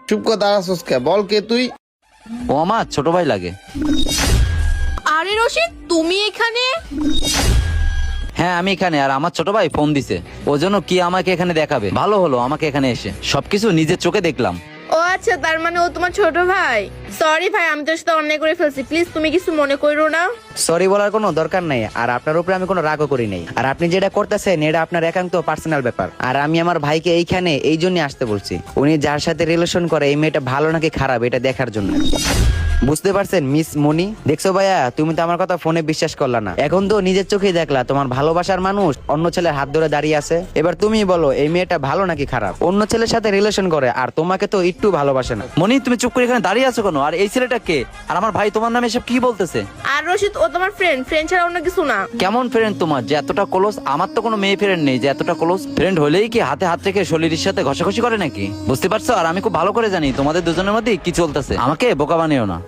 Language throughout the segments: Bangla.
চুপ করে দাঁড়াছস কে? বল কে তুই? ও আমার ছোট ভাই লাগে। আরে রশিদ, তুমি এখানে? হ্যাঁ আমি এখানে, আর আমার ছোট ভাই ফোন দিছে, ও জন্য কি আমাকে এখানে দেখাবে। ভালো হলো আমাকে এখানে এসে সবকিছু নিজের চোখে দেখলাম। ও আচ্ছা, তার মানে ও তোমার ছোট ভাই। সরি ভাই, আমি তোর সাথে অন্যায় করে ফেলছি, প্লিজ তুমি কিছু মনে করো না। সরি বলার কোনো দরকার নাই, আর আপনার উপরে আমি কোনো রাগও করি নাই। আর আপনি যেটা করতেছেন এটা আপনার একান্ত পার্সোনাল ব্যাপার। আর আমি আমার ভাইকে এইখানে এই জন্য আসতে বলছি, উনি যার সাথে রিলেশন করে এই মেয়েটা ভালো নাকি খারাপ এটা দেখার জন্য। বুঝতে পারছেন মিস মনি? দেখছো ভাইয়া, তুমি তো আমার কথা ফোনে বিশ্বাস করলা না, এখন তো নিজের চোখেই দেখলা তোমার ভালোবাসার মানুষ অন্য ছেলের হাত ধরে দাঁড়িয়ে আছে। এবার তুমি বলো এই মেয়েটা ভালো নাকি খারাপ? অন্য ছেলের সাথে রিলেশন করে আর তোমাকে তো একটু ভালোবাসে না। মনি তুমি চুপ করে এখানে দাঁড়িয়ে আছো কেন? আর এই ছেলেটা কে? আর আমার ভাই তোমার নামে এসব কি বলতেছে? আর রশিদ, ও তোমার ফ্রেন্ড ছাড়া অন্য কিছু না। কেমন ফ্রেন্ড তোমার যে এতটা ক্লোজ? আমার তো কোনো মেয়ে ফ্রেন্ড নেই যে এতটা ক্লোজ। ফ্রেন্ড হলেই কি হাতে হাত রেখে শরীরের সাথে ঘষাঘষি করে নাকি? বুঝতে পারছো? আর আমি খুব ভালো করে জানি তোমাদের দুজনের মধ্যে কি চলতেছে, আমাকে বোকা বানিও না।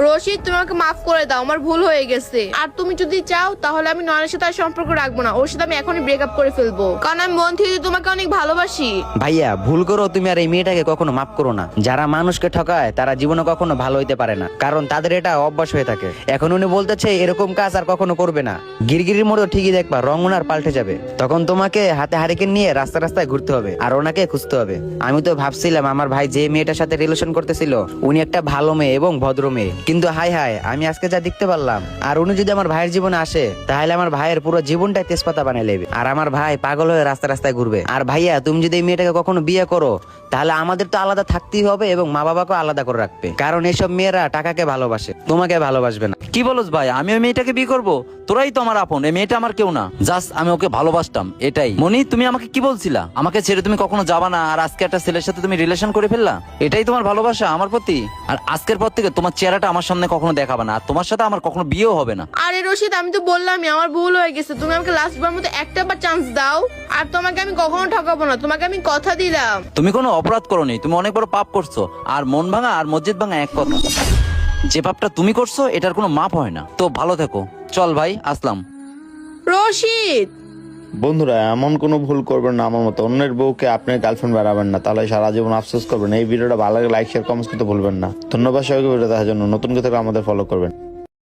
রশিদ, তুমি আমাকে মাফ করে দাও, আমার ভুল হয়ে গেছে। আর তুমি যদি চাও তাহলে আমি নয়নের সাথে আর সম্পর্ক রাখবো না, ওর সাথে আমি এখনই ব্রেকআপ করে ফেলবো, কারণ আমি মন থেকে তোমাকে অনেক ভালোবাসি। ভাইয়া ভুল করো তুমি, আর এই মেয়েটাকে কখনো মাফ করো না। যারা মানুষকে ঠকায় তারা জীবনে কখনো ভালো হইতে পারে না, কারণ তাদের এটা অভ্যাস হয়ে থাকে। এখন উনি বলতেছে এরকম কাজ আর কখনো করবে না। গিরগিরির মোড়ও ঠিকই দেখবা রং ওনার পাল্টে যাবে, তখন তোমাকে হাতে হারিকেন নিয়ে রাস্তায় ঘুরতে হবে আর ওনাকে খুঁজতে হবে। আমি তো ভাবছিলাম আমার ভাই যে মেয়েটার সাথে রিলেশন করতেছিল উনি একটা ভালো মেয়ে এবং ভদ্র মেয়ে, কিন্তু হাই হাই আমি আজকে যা দেখতে পারলাম। আর উনি যদি আমার ভাইয়ের জীবনে আসে তাহলে আমার ভাইয়ের পুরো জীবনটাই তেজপাতা বানিয়ে নেবে, আর আমার ভাই পাগল হয়ে রাস্তায় ঘুরবে। আর ভাইয়া তুমি যদি এই মেয়েটাকে কখনো বিয়ে করো তাহলে আমাদের তো আলাদা থাকতেই হবে এবং মা বাবাকেও আলাদা করে রাখবে, কারণ এইসব মেয়েরা টাকাকে ভালোবাসে, তোমাকে ভালোবাসবে না। কি বলছ ভাই? আমি ওই মেয়েটাকে বিয়ে করবো? তোরাই তো আমার আপন, এই মেয়েটা আমার কেউ না। জাস্ট আমি ওকে ভালোবাসতাম এটাই। মনি তুমি আমাকে কি বলছিলা? আমাকে ছেড়ে তুমি কখনো যাবা না, আর আজকে একটা ছেলের সাথে তুমি রিলেশন করে ফেললা, এটাই তোমার ভালোবাসা আমার প্রতি? আর আজকের পর থেকে তোমার চেহারাটা আমার সামনে কখনো দেখাবে না, আর তোমার সাথে আমার কখনো বিয়েও হবে না। আরে রশিদ, আমি তো বললামই আমার ভুল হয়ে গেছে, তুমি আমাকে লাস্টবার মতো একটা বার চান্স দাও, আর তোমাকে আমি কখনো ঠকাবো না, তোমাকে আমি কথা দিলাম। তুমি কোনো অপরাধ করোনি, তুমি অনেক বড় পাপ করছো। আর মন ভাঙা আর মসজিদ ভাঙা এক কথা, যে পাপটা তুমি করছো এটার কোনো মাপ হয় না। তো ভালো থেকো, চল ভাই আসলাম। রশিদ, বন্ধুরা এমন কোনো ভুল করবেন না আমার মতো। অন্যের বউকে আপনার গার্লফ্রেন্ড বাড়াবেন না, তাহলে সারা জীবন আফসোস করবেন। এই ভিডিওটা ভালো লাগে লাইক শেয়ার কমেন্টস করতে ভুলবেন না। ধন্যবাদ সবাইকে ভিডিও দেখার জন্য। নতুন কেউ থাকলে আমাদের ফলো করবেন।